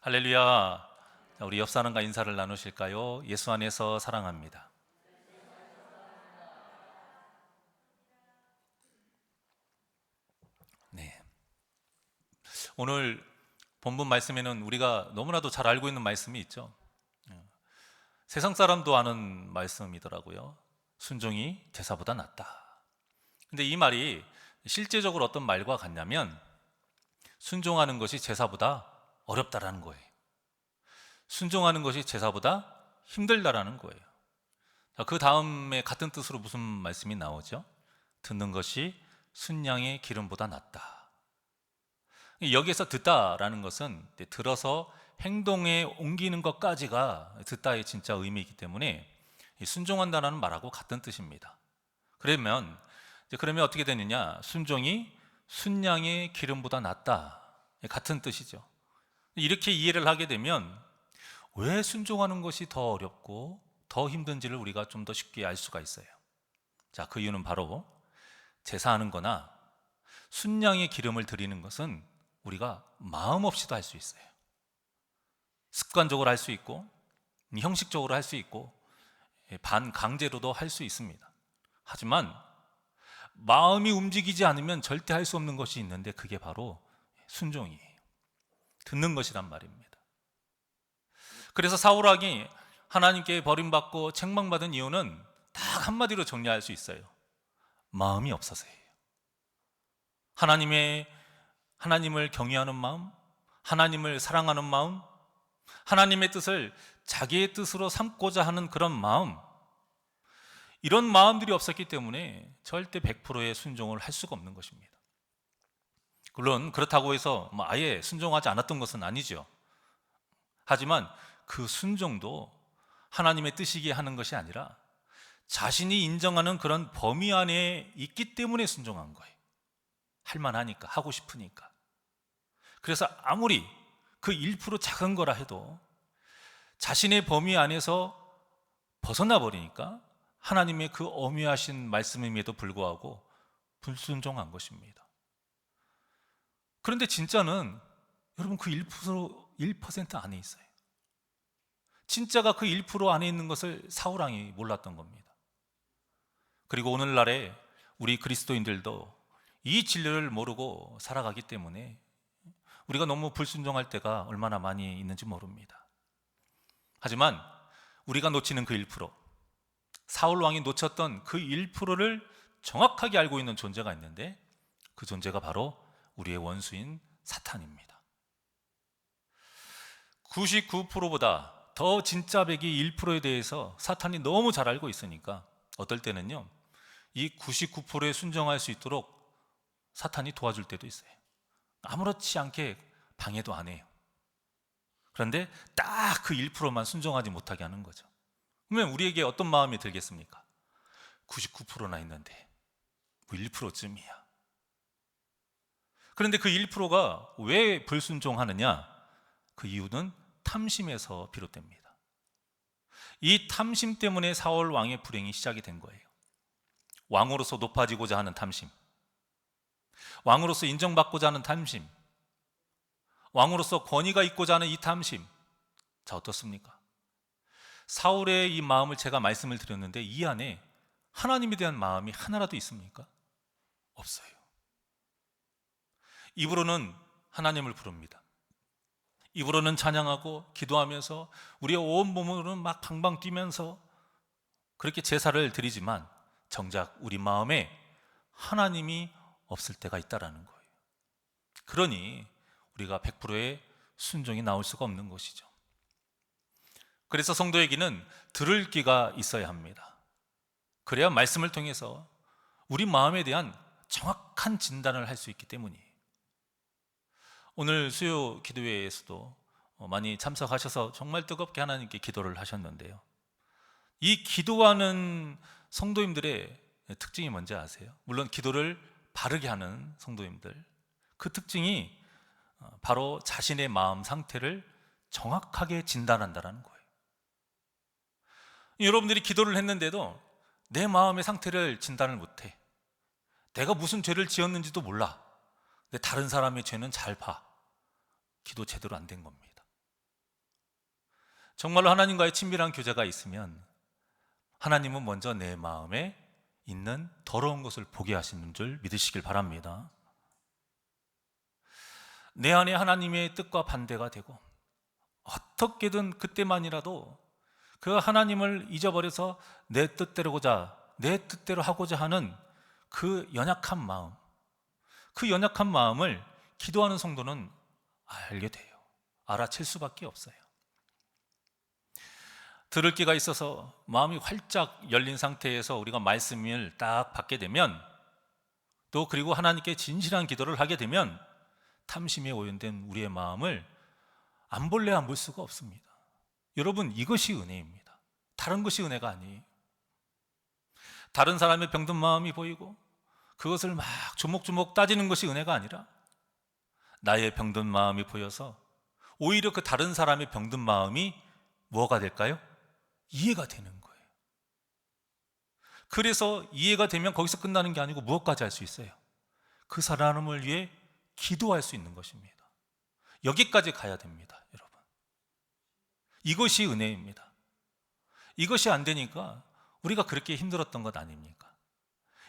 할렐루야. 자, 우리 옆 사람과 인사를 나누실까요? 예수 안에서 사랑합니다. 네. 오늘 본문 말씀에는 우리가 너무나도 잘 알고 있는 말씀이 있죠. 세상 사람도 아는 말씀이더라고요. 순종이 제사보다 낫다. 근데 이 말이 실제적으로 어떤 말과 같냐면 순종하는 것이 제사보다 어렵다라는 거예요. 순종하는 것이 제사보다 힘들다라는 거예요. 자, 그 다음에 같은 뜻으로 무슨 말씀이 나오죠? 듣는 것이 순양의 기름보다 낫다. 여기에서 듣다라는 것은 들어서 행동에 옮기는 것까지가 듣다의 진짜 의미이기 때문에 순종한다라는 말하고 같은 뜻입니다. 그러면 어떻게 되느냐? 순종이 순양의 기름보다 낫다. 같은 뜻이죠. 이렇게 이해를 하게 되면 왜 순종하는 것이 더 어렵고 더 힘든지를 우리가 좀 더 쉽게 알 수가 있어요. 자, 그 이유는 바로 제사하는 거나 순양의 기름을 드리는 것은 우리가 마음 없이도 할 수 있어요. 습관적으로 할 수 있고 형식적으로 할 수 있고 반강제로도 할 수 있습니다. 하지만 마음이 움직이지 않으면 절대 할 수 없는 것이 있는데 그게 바로 순종이에요. 듣는 것이란 말입니다. 그래서 사울왕이 하나님께 버림받고 책망받은 이유는 딱 한마디로 정리할 수 있어요. 마음이 없어서예요. 하나님을 경외하는 마음, 하나님을 사랑하는 마음, 하나님의 뜻을 자기의 뜻으로 삼고자 하는 그런 마음, 이런 마음들이 없었기 때문에 절대 100%의 순종을 할 수가 없는 것입니다. 물론 그렇다고 해서 아예 순종하지 않았던 것은 아니죠. 하지만 그 순종도 하나님의 뜻이기에 하는 것이 아니라 자신이 인정하는 그런 범위 안에 있기 때문에 순종한 거예요. 할만하니까, 하고 싶으니까. 그래서 아무리 그 1% 작은 거라 해도 자신의 범위 안에서 벗어나 버리니까 하나님의 그 엄유하신 말씀임에도 불구하고 불순종한 것입니다. 그런데 진짜는 여러분 그 1% 안에 있어요. 진짜가 그 1% 안에 있는 것을 사울왕이 몰랐던 겁니다. 그리고 오늘날에 우리 그리스도인들도 이 진리를 모르고 살아가기 때문에 우리가 너무 불순종할 때가 얼마나 많이 있는지 모릅니다. 하지만 우리가 놓치는 그 1%, 사울왕이 놓쳤던 그 1%를 정확하게 알고 있는 존재가 있는데 그 존재가 바로 우리의 원수인 사탄입니다. 99%보다 더 진짜 백이 1%에 대해서 사탄이 너무 잘 알고 있으니까 어떨 때는요, 이 99%에 순종할 수 있도록 사탄이 도와줄 때도 있어요. 아무렇지 않게 방해도 안 해요. 그런데 딱 그 1%만 순종하지 못하게 하는 거죠. 그러면 우리에게 어떤 마음이 들겠습니까? 99%나 있는데 뭐 1%쯤이야. 그런데 그 1%가 왜 불순종하느냐? 그 이유는 탐심에서 비롯됩니다. 이 탐심 때문에 사울 왕의 불행이 시작이 된 거예요. 왕으로서 높아지고자 하는 탐심, 왕으로서 인정받고자 하는 탐심, 왕으로서 권위가 있고자 하는 이 탐심. 자, 어떻습니까? 사울의 이 마음을 제가 말씀을 드렸는데 이 안에 하나님에 대한 마음이 하나라도 있습니까? 없어요. 입으로는 하나님을 부릅니다. 입으로는 찬양하고 기도하면서 우리의 온 몸으로는 막 방방 뛰면서 그렇게 제사를 드리지만 정작 우리 마음에 하나님이 없을 때가 있다라는 거예요. 그러니 우리가 100%의 순종이 나올 수가 없는 것이죠. 그래서 성도에게는 들을 귀가 있어야 합니다. 그래야 말씀을 통해서 우리 마음에 대한 정확한 진단을 할 수 있기 때문이에요. 오늘 수요 기도회에서도 많이 참석하셔서 정말 뜨겁게 하나님께 기도를 하셨는데요. 이 기도하는 성도님들의 특징이 뭔지 아세요? 물론 기도를 바르게 하는 성도님들, 그 특징이 바로 자신의 마음 상태를 정확하게 진단한다는 거예요. 여러분들이 기도를 했는데도 내 마음의 상태를 진단을 못해. 내가 무슨 죄를 지었는지도 몰라. 근데 다른 사람의 죄는 잘 봐. 기도 제대로 안 된 겁니다. 정말로 하나님과의 친밀한 교제가 있으면 하나님은 먼저 내 마음에 있는 더러운 것을 보게 하시는 줄 믿으시길 바랍니다. 내 안에 하나님의 뜻과 반대가 되고 어떻게든 그때만이라도 그 하나님을 잊어버려서 내 뜻대로 하고자 하는 그 연약한 마음, 그 연약한 마음을 기도하는 성도는 알게 돼요. 알아챌 수밖에 없어요. 들을 기가 있어서 마음이 활짝 열린 상태에서 우리가 말씀을 딱 받게 되면, 또 그리고 하나님께 진실한 기도를 하게 되면 탐심에 오염된 우리의 마음을 안 볼래 안 볼 수가 없습니다. 여러분, 이것이 은혜입니다. 다른 것이 은혜가 아니에요. 다른 사람의 병든 마음이 보이고 그것을 막 조목조목 따지는 것이 은혜가 아니라, 나의 병든 마음이 보여서 오히려 그 다른 사람의 병든 마음이 뭐가 될까요? 이해가 되는 거예요. 그래서 이해가 되면 거기서 끝나는 게 아니고 무엇까지 할 수 있어요? 그 사람을 위해 기도할 수 있는 것입니다. 여기까지 가야 됩니다, 여러분. 이것이 은혜입니다. 이것이 안 되니까 우리가 그렇게 힘들었던 것 아닙니까?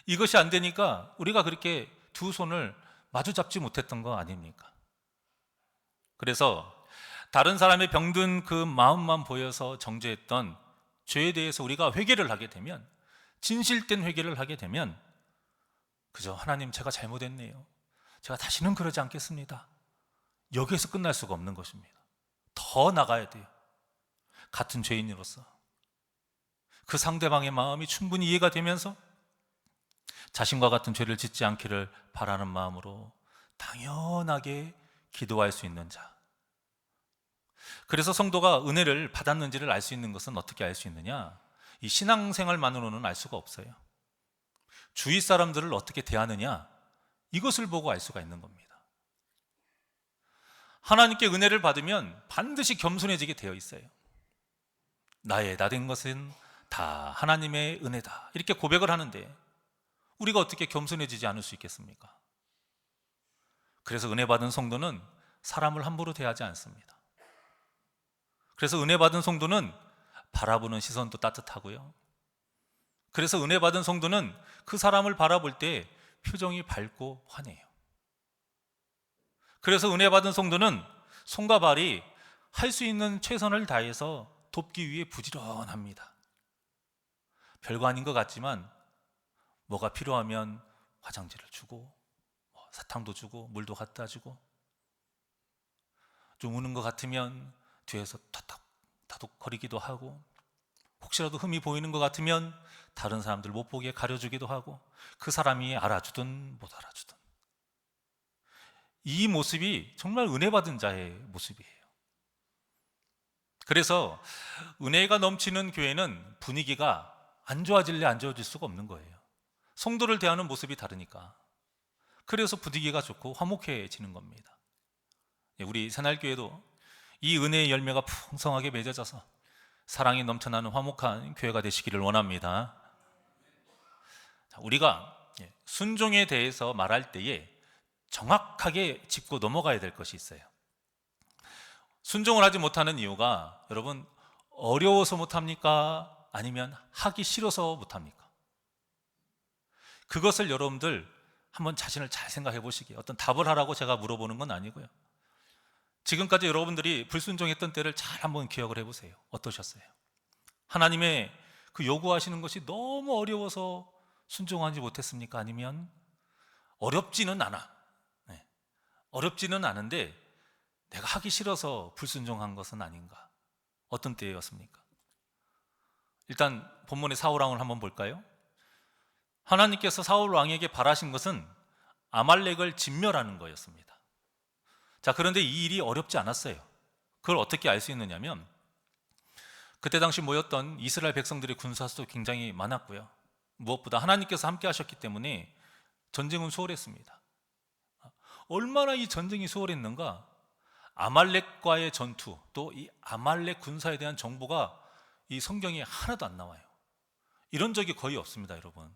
이것이 안 되니까 우리가 그렇게 두 손을 마주 잡지 못했던 거 아닙니까? 그래서 다른 사람의 병든 그 마음만 보여서 정죄했던 죄에 대해서 우리가 회개를 하게 되면, 진실된 회개를 하게 되면, 그저 하나님, 제가 잘못했네요, 제가 다시는 그러지 않겠습니다, 여기에서 끝날 수가 없는 것입니다. 더 나가야 돼요. 같은 죄인으로서 그 상대방의 마음이 충분히 이해가 되면서 자신과 같은 죄를 짓지 않기를 바라는 마음으로 당연하게 기도할 수 있는 자. 그래서 성도가 은혜를 받았는지를 알 수 있는 것은 어떻게 알 수 있느냐? 이 신앙생활만으로는 알 수가 없어요. 주위 사람들을 어떻게 대하느냐, 이것을 보고 알 수가 있는 겁니다. 하나님께 은혜를 받으면 반드시 겸손해지게 되어 있어요. 나의 나된 것은 다 하나님의 은혜다, 이렇게 고백을 하는데 우리가 어떻게 겸손해지지 않을 수 있겠습니까? 그래서 은혜 받은 성도는 사람을 함부로 대하지 않습니다. 그래서 은혜 받은 성도는 바라보는 시선도 따뜻하고요. 그래서 은혜 받은 성도는 그 사람을 바라볼 때 표정이 밝고 환해요. 그래서 은혜 받은 성도는 손과 발이 할 수 있는 최선을 다해서 돕기 위해 부지런합니다. 별거 아닌 것 같지만 뭐가 필요하면 화장지를 주고, 사탕도 주고, 물도 갖다 주고, 좀 우는 것 같으면 뒤에서 다독거리기도 하고, 혹시라도 흠이 보이는 것 같으면 다른 사람들 못 보게 가려주기도 하고, 그 사람이 알아주든 못 알아주든. 이 모습이 정말 은혜 받은 자의 모습이에요. 그래서 은혜가 넘치는 교회는 분위기가 안 좋아질래 안 좋아질 수가 없는 거예요. 성도를 대하는 모습이 다르니까. 그래서 분위기가 좋고 화목해지는 겁니다. 우리 새날교회도 이 은혜의 열매가 풍성하게 맺어져서 사랑이 넘쳐나는 화목한 교회가 되시기를 원합니다. 우리가 순종에 대해서 말할 때에 정확하게 짚고 넘어가야 될 것이 있어요. 순종을 하지 못하는 이유가, 여러분, 어려워서 못합니까? 아니면 하기 싫어서 못합니까? 그것을 여러분들 한번 자신을 잘 생각해 보시기에, 어떤 답을 하라고 제가 물어보는 건 아니고요. 지금까지 여러분들이 불순종했던 때를 잘 한번 기억을 해보세요. 어떠셨어요? 하나님의 그 요구하시는 것이 너무 어려워서 순종하지 못했습니까? 아니면 어렵지는 않아, 어렵지는 않은데 내가 하기 싫어서 불순종한 것은 아닌가? 어떤 때였습니까? 일단 본문의 사울 왕을 한번 볼까요? 하나님께서 사울 왕에게 바라신 것은 아말렉을 진멸하는 거였습니다. 자, 그런데 이 일이 어렵지 않았어요. 그걸 어떻게 알 수 있느냐면, 그때 당시 모였던 이스라엘 백성들의 군사수도 굉장히 많았고요. 무엇보다 하나님께서 함께 하셨기 때문에 전쟁은 수월했습니다. 얼마나 이 전쟁이 수월했는가? 아말렉과의 전투, 또 이 아말렉 군사에 대한 정보가 이 성경에 하나도 안 나와요. 이런 적이 거의 없습니다, 여러분.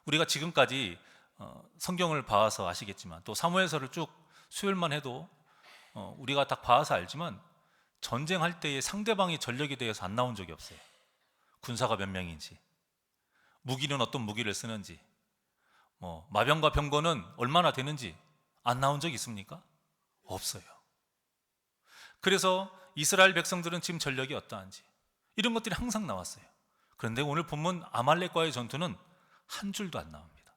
우리가 지금까지 성경을 봐서 아시겠지만, 또 사무엘서를 쭉 수요일만 해도 우리가 딱 봐서 알지만, 전쟁할 때에 상대방이 전력에 대해서 안 나온 적이 없어요. 군사가 몇 명인지, 무기는 어떤 무기를 쓰는지, 마병과 병거는 얼마나 되는지 안 나온 적 있습니까? 없어요. 그래서 이스라엘 백성들은 지금 전력이 어떠한지 이런 것들이 항상 나왔어요. 그런데 오늘 본문 아말렉과의 전투는 한 줄도 안 나옵니다.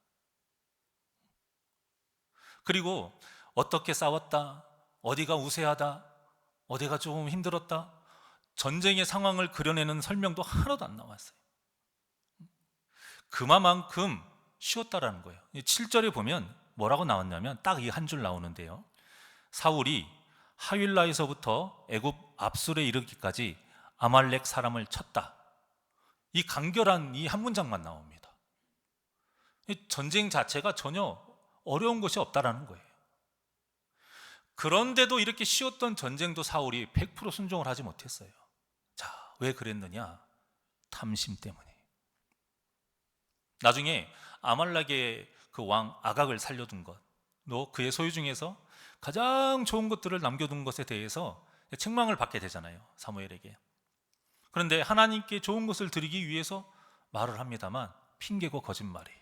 그리고 어떻게 싸웠다, 어디가 우세하다, 어디가 조금 힘들었다, 전쟁의 상황을 그려내는 설명도 하나도 안 나왔어요. 그만큼 쉬웠다라는 거예요. 7절에 보면 뭐라고 나왔냐면 딱 이 한 줄 나오는데요. 사울이 하윌라에서부터 애굽 압술에 이르기까지 아말렉 사람을 쳤다. 이 간결한 이 한 문장만 나옵니다. 이 전쟁 자체가 전혀 어려운 것이 없다라는 거예요. 그런데도 이렇게 쉬웠던 전쟁도 사울이 100% 순종을 하지 못했어요. 자, 왜 그랬느냐? 탐심 때문에. 나중에 아말렉의 그 왕 아각을 살려둔 것, 또 그의 소유 중에서 가장 좋은 것들을 남겨둔 것에 대해서 책망을 받게 되잖아요, 사무엘에게. 그런데 하나님께 좋은 것을 드리기 위해서 말을 합니다만 핑계고 거짓말이에요.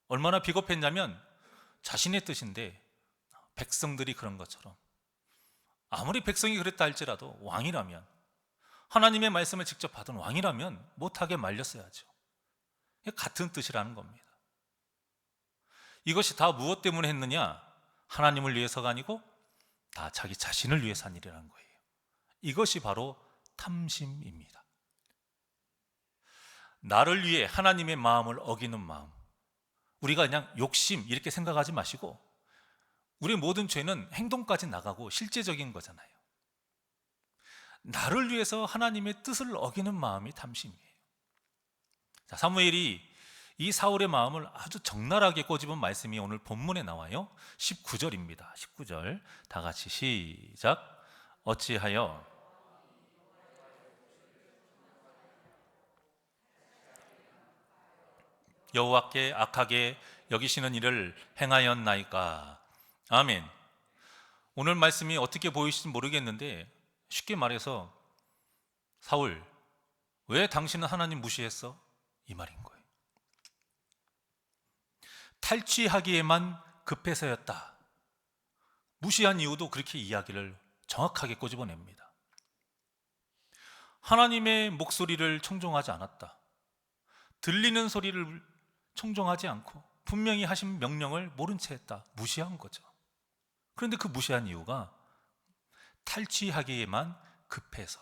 얼마나 비겁했냐면 자신의 뜻인데 백성들이 그런 것처럼, 아무리 백성이 그랬다 할지라도 왕이라면, 하나님의 말씀을 직접 받은 왕이라면 못하게 말렸어야죠. 같은 뜻이라는 겁니다. 이것이 다 무엇 때문에 했느냐? 하나님을 위해서가 아니고 다 자기 자신을 위해서 한 일이라는 거예요. 이것이 바로 탐심입니다. 나를 위해 하나님의 마음을 어기는 마음, 우리가 그냥 욕심 이렇게 생각하지 마시고, 우리의 모든 죄는 행동까지 나가고 실제적인 거잖아요. 나를 위해서 하나님의 뜻을 어기는 마음이 탐심이에요. 자, 사무엘이 이 사울의 마음을 아주 적나라하게 꼬집은 말씀이 오늘 본문에 나와요. 19절입니다. 19절 다 같이 시작. 어찌하여 여호와께 악하게 여기시는 일을 행하였나이까. 아멘. 오늘 말씀이 어떻게 보이실지 모르겠는데, 쉽게 말해서 사울, 왜 당신은 하나님 무시했어? 이 말인 거예요. 탈취하기에만 급해서였다. 무시한 이유도 그렇게 이야기를 정확하게 꼬집어냅니다. 하나님의 목소리를 청종하지 않았다. 들리는 소리를 청종하지 않고 분명히 하신 명령을 모른 채 했다. 무시한 거죠. 그런데 그 무시한 이유가 탈취하기에만 급해서.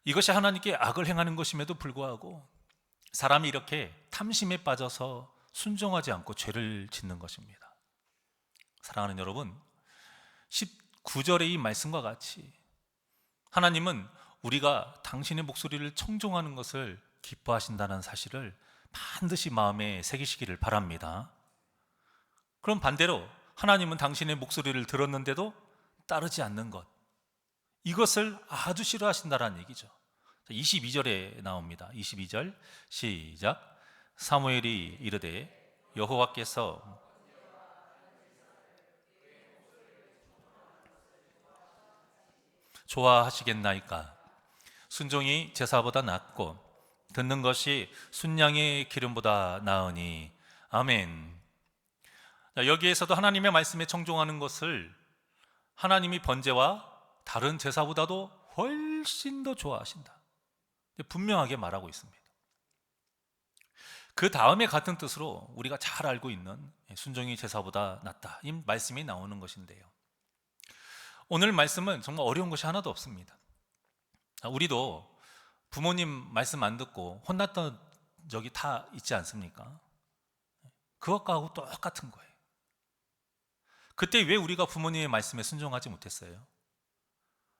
이것이 하나님께 악을 행하는 것임에도 불구하고 사람이 이렇게 탐심에 빠져서 순종하지 않고 죄를 짓는 것입니다. 사랑하는 여러분, 19절의 이 말씀과 같이 하나님은 우리가 당신의 목소리를 청종하는 것을 기뻐하신다는 사실을 반드시 마음에 새기시기를 바랍니다. 그럼 반대로 하나님은 당신의 목소리를 들었는데도 따르지 않는 것, 이것을 아주 싫어하신다는 얘기죠. 22절에 나옵니다. 22절 시작. 사무엘이 이르되 여호와께서 좋아하시겠나이까. 순종이 제사보다 낫고 듣는 것이 순양의 기름보다 나으니. 아멘. 여기에서도 하나님의 말씀에 청종하는 것을 하나님이 번제와 다른 제사보다도 훨씬 더 좋아하신다, 분명하게 말하고 있습니다. 그 다음에 같은 뜻으로 우리가 잘 알고 있는 순종이 제사보다 낫다, 이 말씀이 나오는 것인데요, 오늘 말씀은 정말 어려운 것이 하나도 없습니다. 우리도 부모님 말씀 안 듣고 혼났던 적이 다 있지 않습니까? 그것과 하고 똑같은 거예요. 그때 왜 우리가 부모님의 말씀에 순종하지 못했어요?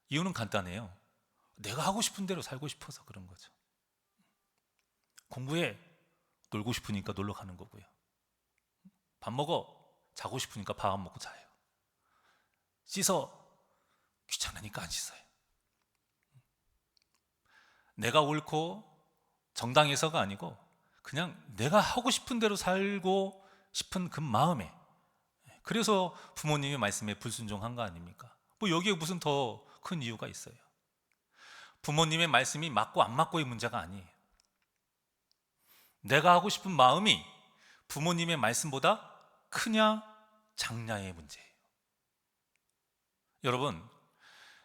이유는 간단해요. 내가 하고 싶은 대로 살고 싶어서 그런 거죠. 공부해, 놀고 싶으니까 놀러 가는 거고요. 밥 먹어, 자고 싶으니까 밥 안 먹고 자요. 씻어, 귀찮으니까 안 씻어요. 내가 옳고 정당해서가 아니고 그냥 내가 하고 싶은 대로 살고 싶은 그 마음에, 그래서 부모님의 말씀에 불순종한 거 아닙니까? 뭐 여기에 무슨 더 큰 이유가 있어요? 부모님의 말씀이 맞고 안 맞고의 문제가 아니에요. 내가 하고 싶은 마음이 부모님의 말씀보다 크냐 작냐의 문제예요. 여러분,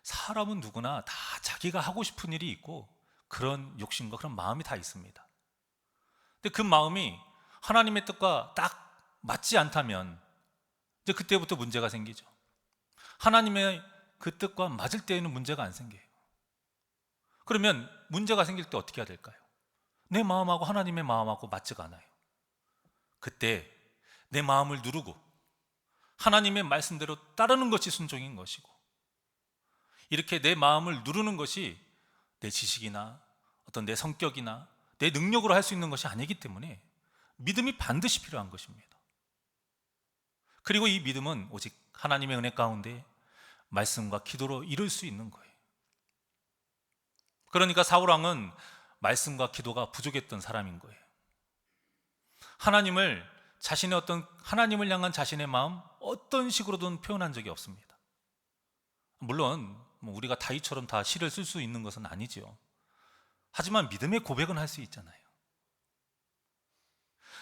사람은 누구나 다 자기가 하고 싶은 일이 있고 그런 욕심과 그런 마음이 다 있습니다. 근데 그 마음이 하나님의 뜻과 딱 맞지 않다면 이제 그때부터 문제가 생기죠. 하나님의 그 뜻과 맞을 때에는 문제가 안 생겨요. 그러면 문제가 생길 때 어떻게 해야 될까요? 내 마음하고 하나님의 마음하고 맞지가 않아요. 그때 내 마음을 누르고 하나님의 말씀대로 따르는 것이 순종인 것이고, 이렇게 내 마음을 누르는 것이 내 지식이나 어떤 내 성격이나 내 능력으로 할 수 있는 것이 아니기 때문에 믿음이 반드시 필요한 것입니다. 그리고 이 믿음은 오직 하나님의 은혜 가운데 말씀과 기도로 이룰 수 있는 거예요. 그러니까 사울왕은 말씀과 기도가 부족했던 사람인 거예요. 하나님을 향한 자신의 마음 어떤 식으로든 표현한 적이 없습니다. 물론 우리가 다윗처럼 다 시를 쓸 수 있는 것은 아니죠. 하지만 믿음의 고백은 할 수 있잖아요.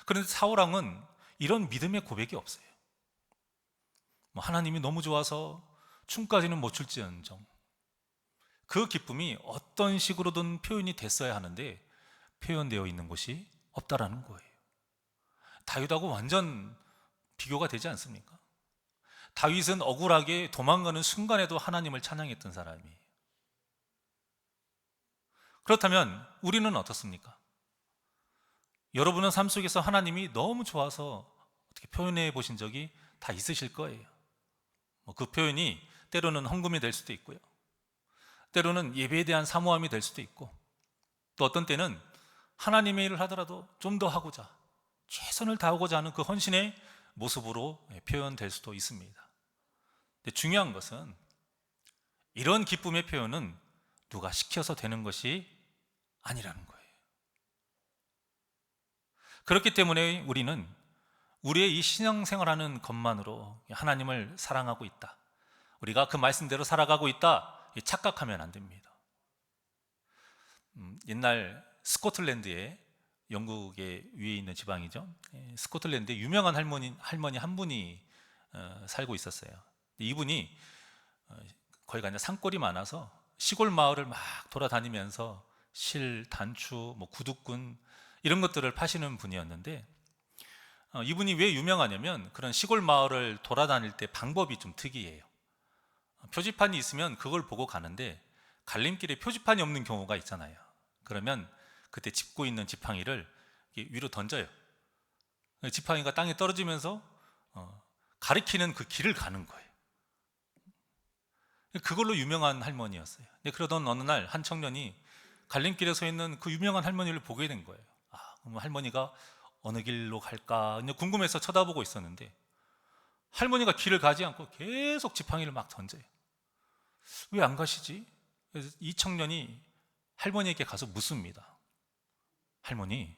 그런데 사울왕은 이런 믿음의 고백이 없어요. 하나님이 너무 좋아서 춤까지는 못 출지언정, 그 기쁨이 어떤 식으로든 표현이 됐어야 하는데 표현되어 있는 곳이 없다라는 거예요. 다윗하고 완전 비교가 되지 않습니까? 다윗은 억울하게 도망가는 순간에도 하나님을 찬양했던 사람이에요. 그렇다면 우리는 어떻습니까? 여러분은 삶 속에서 하나님이 너무 좋아서 어떻게 표현해 보신 적이 다 있으실 거예요. 그 표현이 때로는 헌금이 될 수도 있고요, 때로는 예배에 대한 사모함이 될 수도 있고, 또 어떤 때는 하나님의 일을 하더라도 좀 더 하고자, 최선을 다하고자 하는 그 헌신의 모습으로 표현될 수도 있습니다. 근데 중요한 것은 이런 기쁨의 표현은 누가 시켜서 되는 것이 아니라는 거예요. 그렇기 때문에 우리는 우리의 이 신앙생활하는 것만으로 하나님을 사랑하고 있다, 우리가 그 말씀대로 살아가고 있다 착각하면 안 됩니다. 옛날 스코틀랜드에, 영국의 위에 있는 지방이죠, 스코틀랜드에 유명한 할머니 한 분이 살고 있었어요. 이분이 거기가 이제 산골이 많아서 시골 마을을 막 돌아다니면서 실, 단추, 구두꾼 이런 것들을 파시는 분이었는데, 이분이 왜 유명하냐면 그런 시골 마을을 돌아다닐 때 방법이 좀 특이해요. 표지판이 있으면 그걸 보고 가는데 갈림길에 표지판이 없는 경우가 있잖아요. 그러면 그때 짚고 있는 지팡이를 위로 던져요. 지팡이가 땅에 떨어지면서 가리키는 그 길을 가는 거예요. 그걸로 유명한 할머니였어요. 근데 그러던 어느 날 한 청년이 갈림길에 서 있는 그 유명한 할머니를 보게 된 거예요. 그럼 할머니가 어느 길로 갈까 궁금해서 쳐다보고 있었는데 할머니가 길을 가지 않고 계속 지팡이를 막 던져요. 왜 안 가시지? 그래서 이 청년이 할머니에게 가서 묻습니다. 할머니,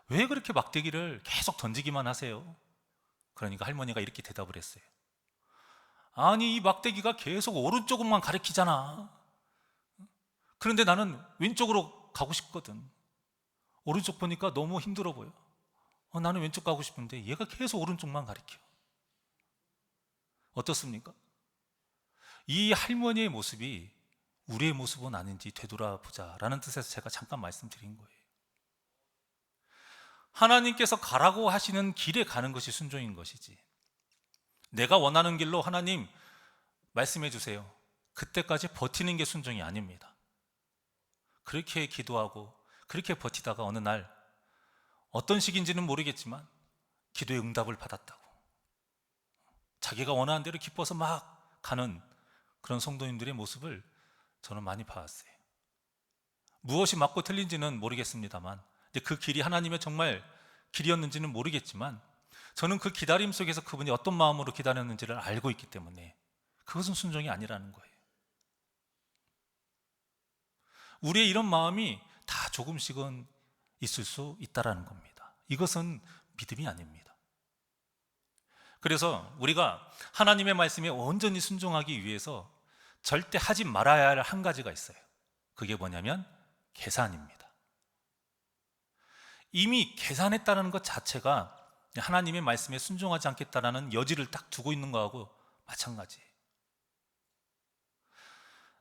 왜 그렇게 막대기를 계속 던지기만 하세요? 그러니까 할머니가 이렇게 대답을 했어요. 아니, 이 막대기가 계속 오른쪽만 가리키잖아. 그런데 나는 왼쪽으로 가고 싶거든. 오른쪽 보니까 너무 힘들어 보여. 나는 왼쪽 가고 싶은데 얘가 계속 오른쪽만 가리켜. 어떻습니까? 이 할머니의 모습이 우리의 모습은 아닌지 되돌아보자라는 뜻에서 제가 잠깐 말씀드린 거예요. 하나님께서 가라고 하시는 길에 가는 것이 순종인 것이지, 내가 원하는 길로 하나님 말씀해 주세요, 그때까지 버티는 게 순종이 아닙니다. 그렇게 기도하고 그렇게 버티다가 어느 날 어떤 식인지는 모르겠지만 기도의 응답을 받았다고, 자기가 원하는 대로 기뻐서 막 가는 그런 성도님들의 모습을 저는 많이 봐왔어요. 무엇이 맞고 틀린지는 모르겠습니다만, 그 길이 하나님의 정말 길이었는지는 모르겠지만 저는 그 기다림 속에서 그분이 어떤 마음으로 기다렸는지를 알고 있기 때문에 그것은 순종이 아니라는 거예요. 우리의 이런 마음이 다 조금씩은 있을 수 있다라는 겁니다. 이것은 믿음이 아닙니다. 그래서 우리가 하나님의 말씀에 온전히 순종하기 위해서 절대 하지 말아야 할 한 가지가 있어요. 그게 뭐냐면 계산입니다. 이미 계산했다는 것 자체가 하나님의 말씀에 순종하지 않겠다라는 여지를 딱 두고 있는 거하고 마찬가지예요.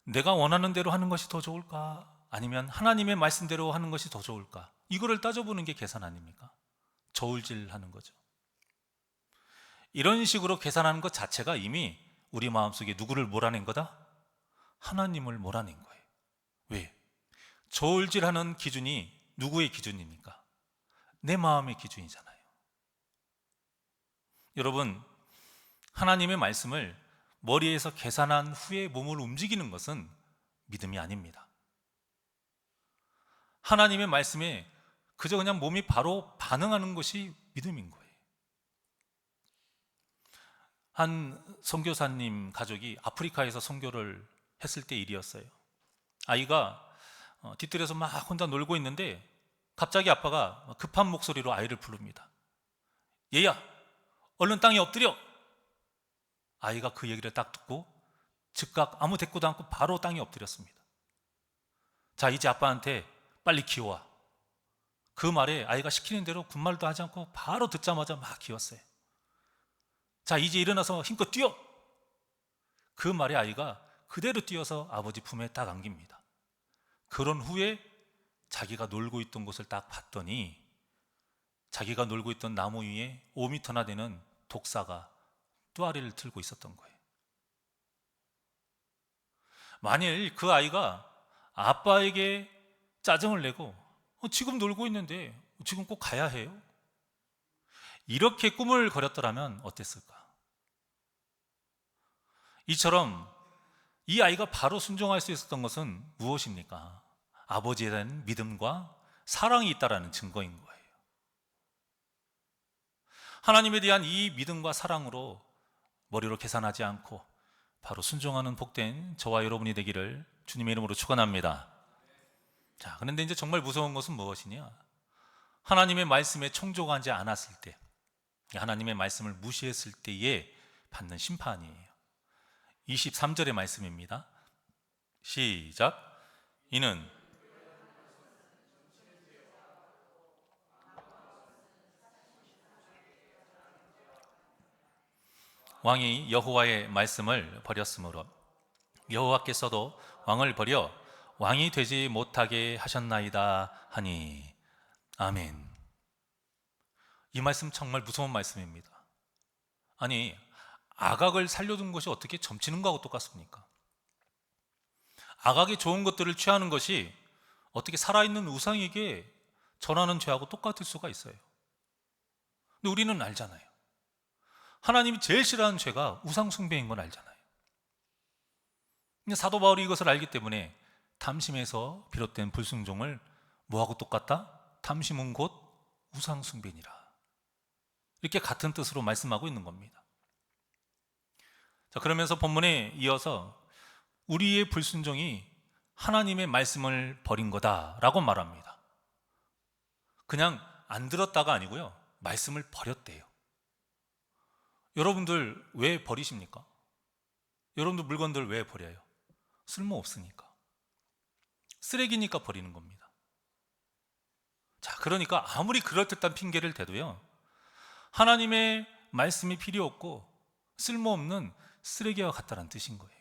내가 원하는 대로 하는 것이 더 좋을까? 아니면 하나님의 말씀대로 하는 것이 더 좋을까? 이거를 따져보는 게 계산 아닙니까? 저울질하는 거죠. 이런 식으로 계산하는 것 자체가 이미 우리 마음속에 누구를 몰아낸 거다? 하나님을 몰아낸 거예요. 왜? 저울질하는 기준이 누구의 기준입니까? 내 마음의 기준이잖아요. 여러분, 하나님의 말씀을 머리에서 계산한 후에 몸을 움직이는 것은 믿음이 아닙니다. 하나님의 말씀에 그저 그냥 몸이 바로 반응하는 것이 믿음인 거예요. 한 선교사님 가족이 아프리카에서 선교를 했을 때 일이었어요. 아이가 뒤뜰에서 막 혼자 놀고 있는데 갑자기 아빠가 급한 목소리로 아이를 부릅니다. 얘야, 얼른 땅에 엎드려! 아이가 그 얘기를 딱 듣고 즉각 아무 대꾸도 않고 바로 땅에 엎드렸습니다. 자, 이제 아빠한테 빨리 기어와. 그 말에 아이가 시키는 대로 군말도 하지 않고 바로 듣자마자 막 기었어요. 자, 이제 일어나서 힘껏 뛰어! 그 말에 아이가 그대로 뛰어서 아버지 품에 딱 안깁니다. 그런 후에 자기가 놀고 있던 곳을 딱 봤더니 자기가 놀고 있던 나무 위에 5m나 되는 독사가 뚜아리를 들고 있었던 거예요. 만일 그 아이가 아빠에게 짜증을 내고 지금 놀고 있는데 지금 꼭 가야 해요? 이렇게 꿈을 거렸더라면 어땠을까? 이처럼 이 아이가 바로 순종할 수 있었던 것은 무엇입니까? 아버지에 대한 믿음과 사랑이 있다는 증거인 거예요. 하나님에 대한 이 믿음과 사랑으로 머리로 계산하지 않고 바로 순종하는 복된 저와 여러분이 되기를 주님의 이름으로 축원합니다. 자, 그런데 이제 정말 무서운 것은 무엇이냐? 하나님의 말씀에 청종하지 않았을 때, 하나님의 말씀을 무시했을 때에 받는 심판이에요. 23절의 말씀입니다. 시작. 이는 왕이 여호와의 말씀을 버렸으므로 여호와께서도 왕을 버려 왕이 되지 못하게 하셨나이다 하니. 아멘. 이 말씀 정말 무서운 말씀입니다. 아니, 아각을 살려둔 것이 어떻게 점치는 거하고 똑같습니까? 아각이 좋은 것들을 취하는 것이 어떻게 살아있는 우상에게 전하는 죄하고 똑같을 수가 있어요. 근데 우리는 알잖아요. 하나님이 제일 싫어하는 죄가 우상 숭배인 건 알잖아요. 근데 사도 바울이 이것을 알기 때문에 탐심에서 비롯된 불순종을 뭐하고 똑같다? 탐심은 곧 우상 숭배니라. 이렇게 같은 뜻으로 말씀하고 있는 겁니다. 자, 그러면서 본문에 이어서 우리의 불순종이 하나님의 말씀을 버린 거다라고 말합니다. 그냥 안 들었다가 아니고요, 말씀을 버렸대요. 여러분들 왜 버리십니까? 여러분들 물건들 왜 버려요? 쓸모없으니까. 쓰레기니까 버리는 겁니다. 자, 그러니까 아무리 그럴듯한 핑계를 대도요, 하나님의 말씀이 필요 없고 쓸모없는 쓰레기와 같다는 뜻인 거예요.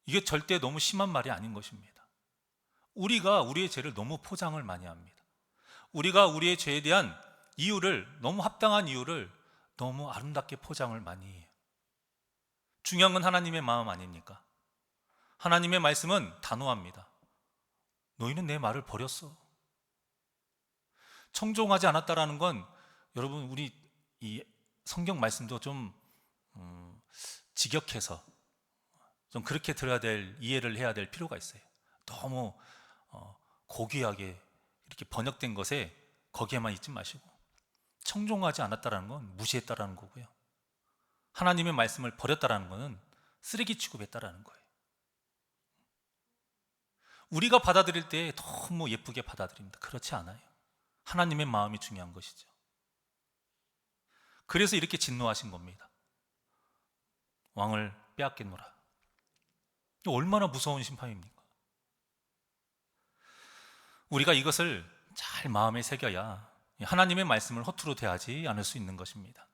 이게 절대 너무 심한 말이 아닌 것입니다. 우리가 우리의 죄를 너무 포장을 많이 합니다. 우리가 우리의 죄에 대한 이유를, 너무 합당한 이유를 너무 아름답게 포장을 많이 해요. 중요한 건 하나님의 마음 아닙니까? 하나님의 말씀은 단호합니다. 너희는 내 말을 버렸어. 청종하지 않았다라는 건, 여러분, 우리 이 성경 말씀도 좀 직역해서 좀 그렇게 들어야 될, 이해를 해야 될 필요가 있어요. 너무 고귀하게 이렇게 번역된 것에 거기에만 있지 마시고, 청종하지 않았다라는 건 무시했다라는 거고요, 하나님의 말씀을 버렸다라는 것은 쓰레기 취급했다라는 거예요. 우리가 받아들일 때 너무 예쁘게 받아들입니다. 그렇지 않아요. 하나님의 마음이 중요한 것이죠. 그래서 이렇게 진노하신 겁니다. 왕을 빼앗겠노라. 얼마나 무서운 심판입니까? 우리가 이것을 잘 마음에 새겨야 하나님의 말씀을 허투루 대하지 않을 수 있는 것입니다.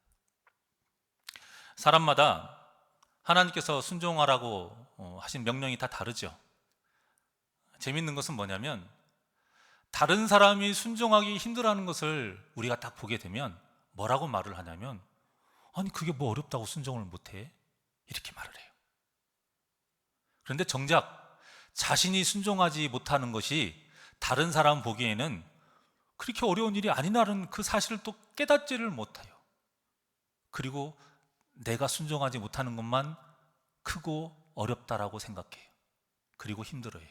사람마다 하나님께서 순종하라고 하신 명령이 다 다르죠. 재밌는 것은 뭐냐면 다른 사람이 순종하기 힘들어하는 것을 우리가 딱 보게 되면 뭐라고 말을 하냐면, 아니 그게 뭐 어렵다고 순종을 못해? 이렇게 말을 해요. 그런데 정작 자신이 순종하지 못하는 것이 다른 사람 보기에는 그렇게 어려운 일이 아니라는 그 사실을 또 깨닫지를 못해요. 그리고 내가 순종하지 못하는 것만 크고 어렵다라고 생각해요. 그리고 힘들어해요.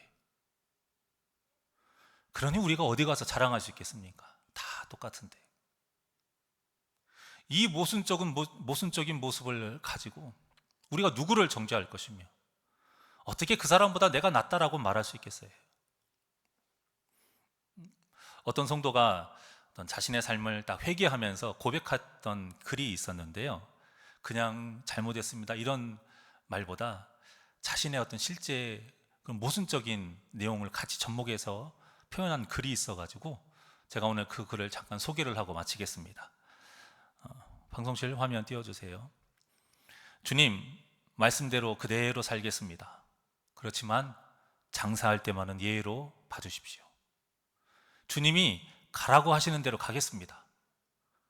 그러니 우리가 어디 가서 자랑할 수 있겠습니까? 다 똑같은데. 이 모순적인 모습을 가지고 우리가 누구를 정죄할 것이며 어떻게 그 사람보다 내가 낫다라고 말할 수 있겠어요? 어떤 성도가 자신의 삶을 딱 회개하면서 고백했던 글이 있었는데요, 그냥 잘못했습니다 이런 말보다 자신의 어떤 실제 모순적인 내용을 같이 접목해서 표현한 글이 있어가지고 제가 오늘 그 글을 잠깐 소개를 하고 마치겠습니다. 방송실 화면 띄워주세요. 주님, 말씀대로 그대로 살겠습니다. 그렇지만 장사할 때만은 예의로 봐주십시오. 주님이 가라고 하시는 대로 가겠습니다.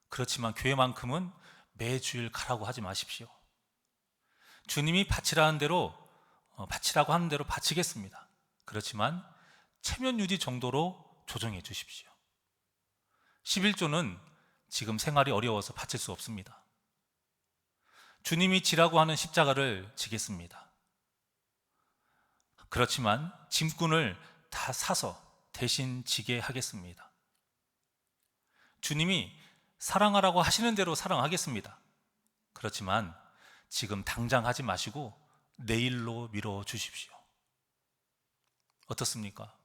그렇지만 교회만큼은 매주일 가라고 하지 마십시오. 주님이 바치라고 하는 대로 바치겠습니다. 그렇지만 체면 유지 정도로 조정해 주십시오. 11조는 지금 생활이 어려워서 바칠 수 없습니다. 주님이 지라고 하는 십자가를 지겠습니다. 그렇지만 짐꾼을 다 사서 대신 지게 하겠습니다. 주님이 사랑하라고 하시는 대로 사랑하겠습니다. 그렇지만 지금 당장 하지 마시고 내일로 미뤄 주십시오. 어떻습니까?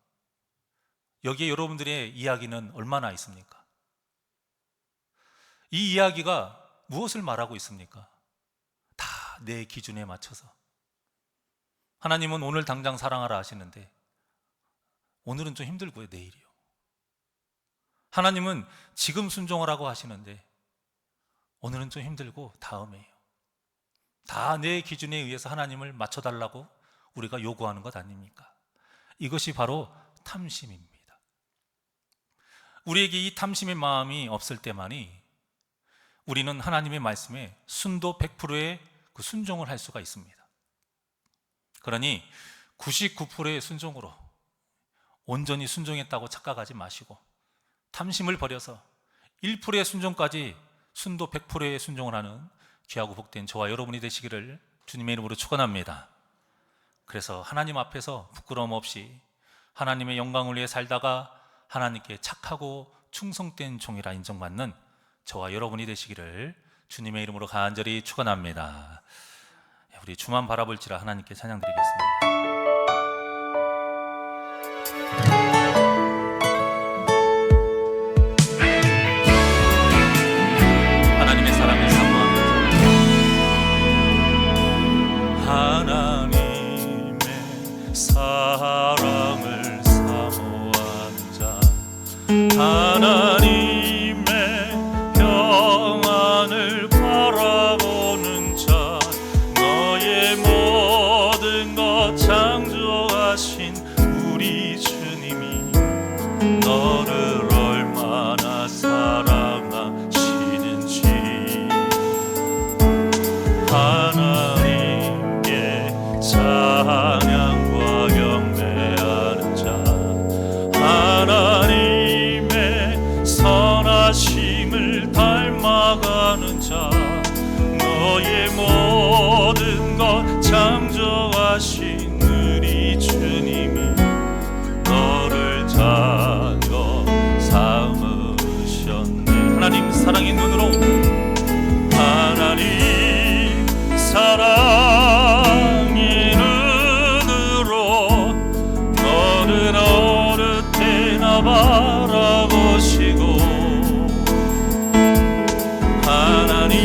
여기에 여러분들의 이야기는 얼마나 있습니까? 이 이야기가 무엇을 말하고 있습니까? 다 내 기준에 맞춰서. 하나님은 오늘 당장 사랑하라 하시는데 오늘은 좀 힘들고요, 내일이요. 하나님은 지금 순종하라고 하시는데 오늘은 좀 힘들고 다음에요. 다 내 기준에 의해서 하나님을 맞춰달라고 우리가 요구하는 것 아닙니까? 이것이 바로 탐심입니다. 우리에게 이 탐심의 마음이 없을 때만이 우리는 하나님의 말씀에 순도 100%의 그 순종을 할 수가 있습니다. 그러니 99%의 순종으로 온전히 순종했다고 착각하지 마시고 탐심을 버려서 1%의 순종까지 순도 100%의 순종을 하는 귀하고 복된 저와 여러분이 되시기를 주님의 이름으로 축원합니다. 그래서 하나님 앞에서 부끄러움 없이 하나님의 영광을 위해 살다가 하나님께 착하고 충성된 종이라 인정받는 저와 여러분이 되시기를 주님의 이름으로 간절히 축원합니다. 우리 주만 바라볼지라 하나님께 찬양드리겠습니다. 하나님의 사랑을 사모하면서 하나님의 사랑을 사모하는 자, 하나님의 평안을 바라보는 자, 너의 모든 것 창조하신 우리 주님이 너를 얼마나 사랑하시는지 하나님께 찬양과 경배하는 자, 하나님의 선하심을 닮아가는 자, 너의 모든 것 창조하신 우리 주님이 너를 자녀 삼으셨네. 하나님 사랑의 눈으로, 하나님 사랑의 눈으로 너는 어느 때나 바라보시고 하나님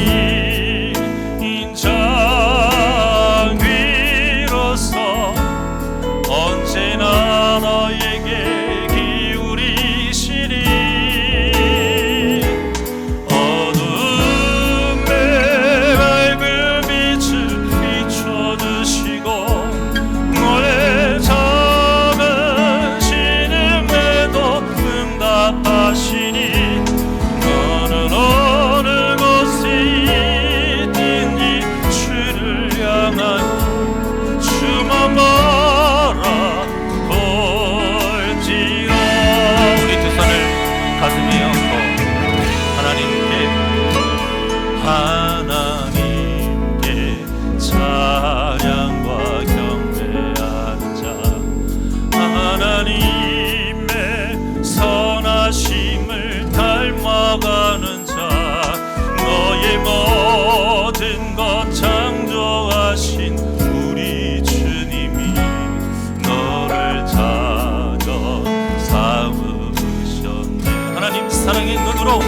고백으로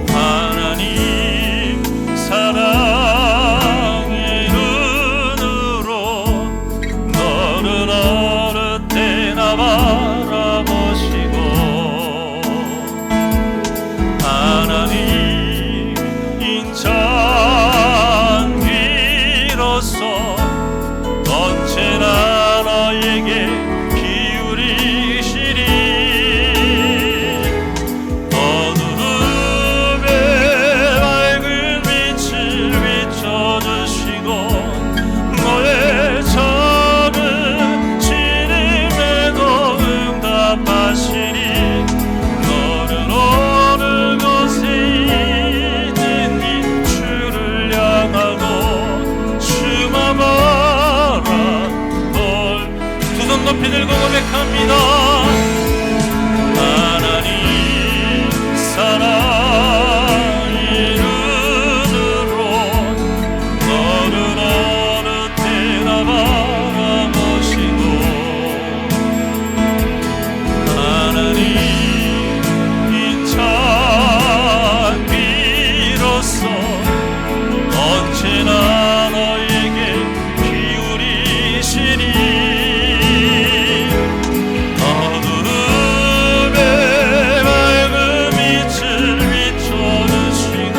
하나님 사랑의 눈으로 너를 어느 때나 바라보시고 하나님 인천 비로소 언제나 너에게 기울이시리 어두움에 밝은 빛을 비춰주시고 너의 작은 시름에도 응답하시니 너는 어느 곳에 있는지 주를 향하고 주만 바라볼 두 손 높이 들고 고백합니다. 하나님 사랑의 눈으로 너를 어느 때나 바라보시고 하나님 인천 비로소 언제나 너에게 기울이시니 어두움에 밝은 빛을 비춰주시고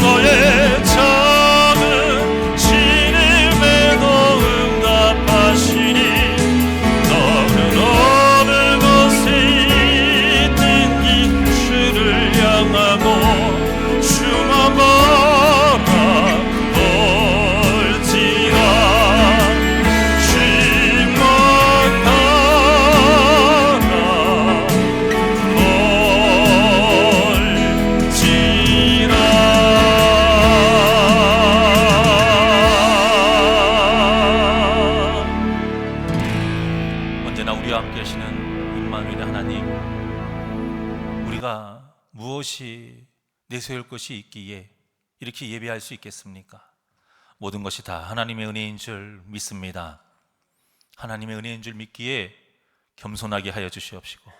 너의 작은 시름에도 응답하시니 너는 어느 곳에 있든지 주를 향하고 주만 바라볼지라 주만 바라볼지라. 언제나 우리와 함께 하시는 임마누엘 하나님, 우리가 무엇이 내세울 것이 있기에 이렇게 예배할 수 있겠습니까? 모든 것이 다 하나님의 은혜인 줄 믿습니다. 하나님의 은혜인 줄 믿기에 겸손하게 하여 주시옵시고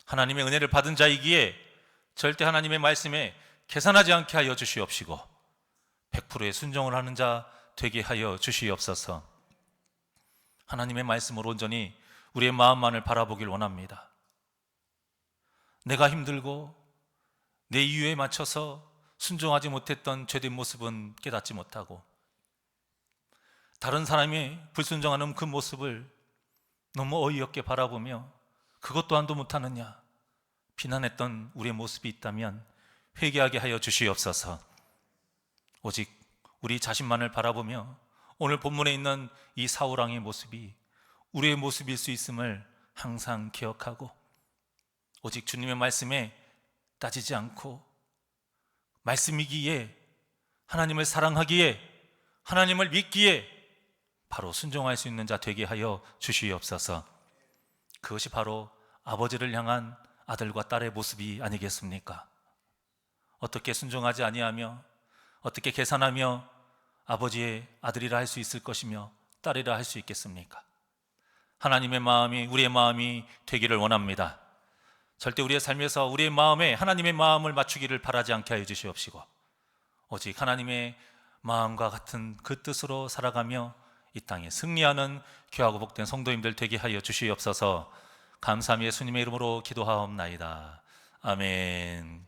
하나님의 은혜를 받은 자이기에 절대 하나님의 말씀에 계산하지 않게 하여 주시옵시고 100%의 순종을 하는 자 되게 하여 주시옵소서. 하나님의 말씀으로 온전히 우리의 마음만을 바라보길 원합니다. 내가 힘들고 내 이유에 맞춰서 순종하지 못했던 죄된 모습은 깨닫지 못하고 다른 사람이 불순종하는 그 모습을 너무 어이없게 바라보며 그것 또한도 못하느냐 비난했던 우리의 모습이 있다면 회개하게 하여 주시옵소서. 오직 우리 자신만을 바라보며 오늘 본문에 있는 이 사울왕의 모습이 우리의 모습일 수 있음을 항상 기억하고 오직 주님의 말씀에 따지지 않고 말씀이기에 하나님을 사랑하기에 하나님을 믿기에 바로 순종할 수 있는 자 되게 하여 주시옵소서. 그것이 바로 아버지를 향한 아들과 딸의 모습이 아니겠습니까? 어떻게 순종하지 아니하며 어떻게 계산하며 아버지의 아들이라 할 수 있을 것이며 딸이라 할 수 있겠습니까? 하나님의 마음이 우리의 마음이 되기를 원합니다. 절대 우리의 삶에서 우리의 마음에 하나님의 마음을 맞추기를 바라지 않게 하여 주시옵시고 오직 하나님의 마음과 같은 그 뜻으로 살아가며 이 땅에 승리하는 귀하고 복된 성도님들 되게 하여 주시옵소서. 감사함이 예수님의 이름으로 기도하옵나이다. 아멘.